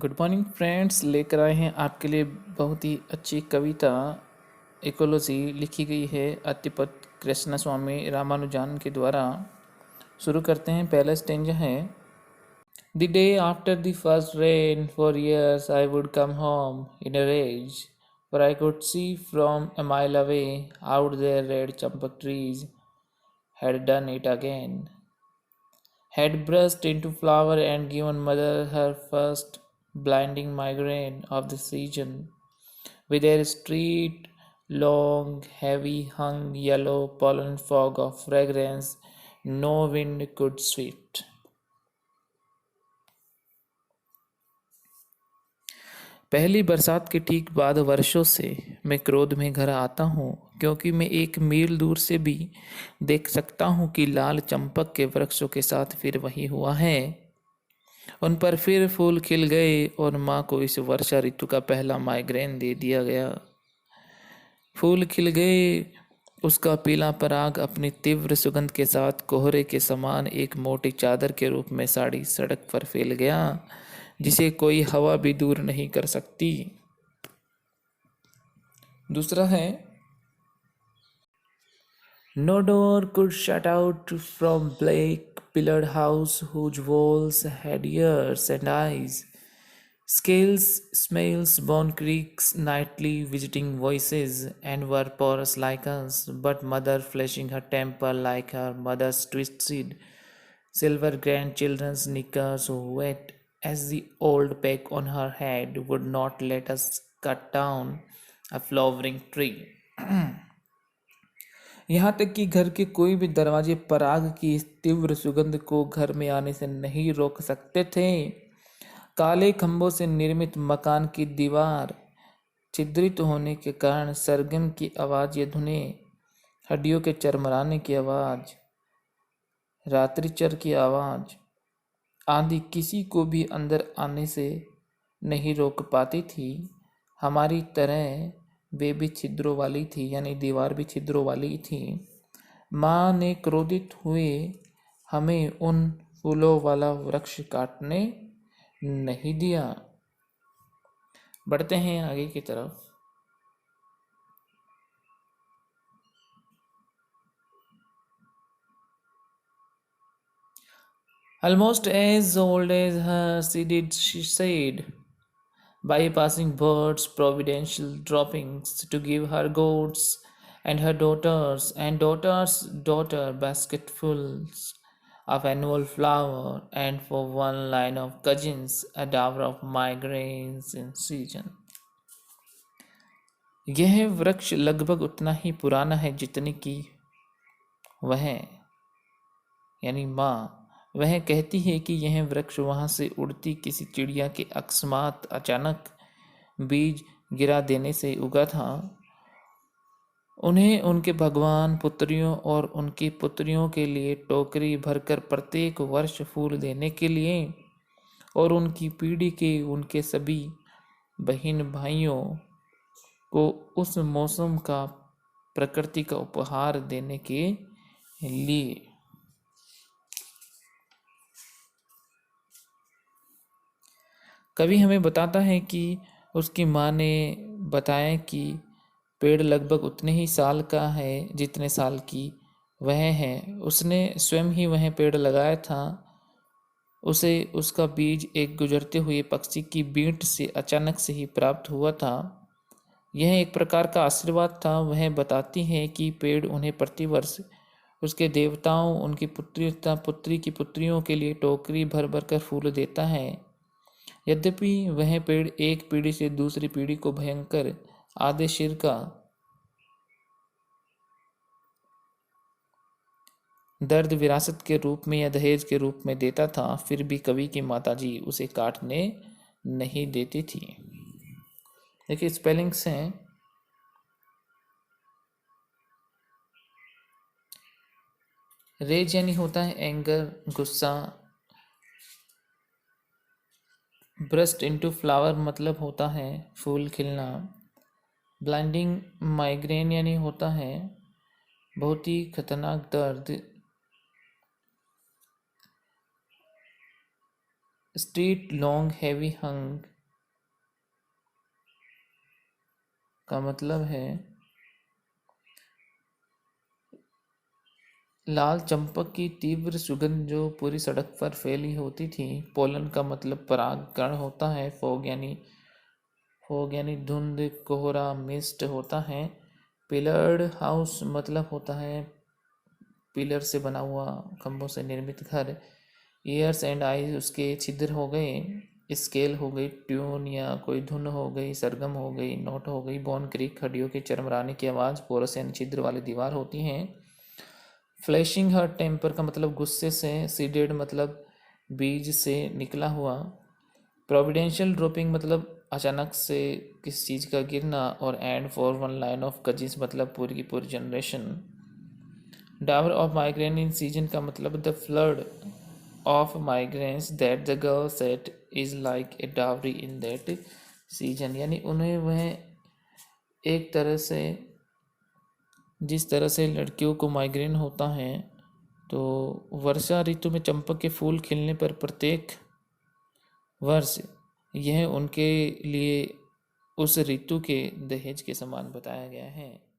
Good morning friends, लेकर आए हैं आपके लिए बहुत ही अच्छी कविता इकोलॉजी लिखी गई है अत्तिपत कृष्ण स्वामी रामानुजन के द्वारा। शुरू करते हैं। पहला स्टेंजा है। The day after the first rain for years I would come home in a rage, for I could see from a mile away out there red champak trees had done it again, had burst into flower and given mother her first blinding migraine of the season, with their straight, long, heavy hung yellow pollen fog of fragrance no wind could sweep. पहली बरसात के ठीक बाद वर्षों से मैं क्रोध में घर आता हूँ, क्योंकि मैं एक मील दूर से भी देख सकता हूँ कि लाल चंपक के वृक्षों के साथ फिर वही हुआ है। उन पर फिर फूल खिल गए और माँ को इस वर्षा ऋतु का पहला माइग्रेन दे दिया गया। फूल खिल गए, उसका पीला पराग अपनी तीव्र सुगंध के साथ कोहरे के समान एक मोटी चादर के रूप में साड़ी सड़क पर फैल गया, जिसे कोई हवा भी दूर नहीं कर सकती। दूसरा है। No door could shut out from black pillared house whose walls had ears and eyes, scales, smells, bone creaks, nightly visiting voices, and were porous like us, but mother flashing her temper like her mother's twisted silver grandchildren's knickers wet as the old peak on her head would not let us cut down a flowering tree. यहाँ तक कि घर के कोई भी दरवाजे पराग की इस तीव्र सुगंध को घर में आने से नहीं रोक सकते थे। काले खंभों से निर्मित मकान की दीवार छिद्रित होने के कारण सरगम की आवाज़, ये धुनें, हड्डियों के चरमराने की आवाज़, रात्रिचर की आवाज़ आदि किसी को भी अंदर आने से नहीं रोक पाती थी। हमारी तरह वे भी छिद्रों वाली थी, यानी दीवार भी छिद्रों वाली थी। माँ ने क्रोधित हुए हमें उन फूलों वाला वृक्ष काटने नहीं दिया। बढ़ते हैं आगे की तरफ। Almost as old as her, she said, bypassing birds' providential droppings to give her goats and her daughters and daughters' daughter basketfuls of annual flower, and for one line of cousins a dower of migraines in season. यह वृक्ष लगभग उतना ही पुराना है जितनी कि वह, यानी माँ, वह कहती है कि यह वृक्ष वहाँ से उड़ती किसी चिड़िया के अकस्मात अचानक बीज गिरा देने से उगा था। उन्हें उनके भगवान पुत्रियों और उनकी पुत्रियों के लिए टोकरी भरकर प्रत्येक वर्ष फूल देने के लिए, और उनकी पीढ़ी के उनके सभी बहन भाइयों को उस मौसम का प्रकृति का उपहार देने के लिए। कवि हमें बताता है कि उसकी माँ ने बताया कि पेड़ लगभग उतने ही साल का है जितने साल की वह है। उसने स्वयं ही वह पेड़ लगाया था। उसे उसका बीज एक गुजरते हुए पक्षी की बींट से अचानक से ही प्राप्त हुआ था। यह एक प्रकार का आशीर्वाद था। वह बताती है कि पेड़ उन्हें प्रतिवर्ष उसके देवताओं, उनकी पुत्री तथा पुत्री की पुत्रियों के लिए टोकरी भर भर कर फूल देता है। यद्यपि वह पेड़ एक पीढ़ी से दूसरी पीढ़ी को भयंकर आधे सिर का दर्द विरासत के रूप में या दहेज के रूप में देता था, फिर भी कवि की माताजी उसे काटने नहीं देती थी। देखिए स्पेलिंग्स हैं। रेज यानी होता है एंगर, गुस्सा। ब्रस्ट इनटू फ्लावर मतलब होता है फूल खिलना। ब्लाइंडिंग माइग्रेन यानी होता है बहुत ही खतरनाक दर्द। स्ट्रीट लॉन्ग हैवी हंग का मतलब है लाल चंपक की तीव्र सुगंध जो पूरी सड़क पर फैली होती थी। पोलन का मतलब परागकण होता है। फॉग यानी धुंध, कोहरा, मिस्ट होता है। पिलर्ड हाउस मतलब होता है पिलर से बना हुआ, खंभों से निर्मित घर। ईयर्स एंड आईज उसके छिद्र हो गए। स्केल हो गई ट्यून या कोई धुन हो गई, सरगम हो गई, नोट हो गई। बोन क्रीक हड्डियों के चरमराने की आवाज़। पोरस यानी छिद्र वाली दीवार होती हैं। फ्लैशिंग हर टेम्पर का मतलब गुस्से से। सीडेड मतलब बीज से निकला हुआ। प्रोविडेंशियल ड्रॉपिंग मतलब अचानक से किस चीज़ का गिरना। और and for one line of cousins मतलब पूरी की पूरी generation. Dower of migraine in season का मतलब the flood of migraines that the girl set is like a dowry in that season, यानी उन्हें वह एक तरह से, जिस तरह से लड़कियों को माइग्रेन होता है, तो वर्षा ऋतु में चंपक के फूल खिलने पर प्रत्येक वर्ष यह उनके लिए उस ऋतु के दहेज के समान बताया गया है।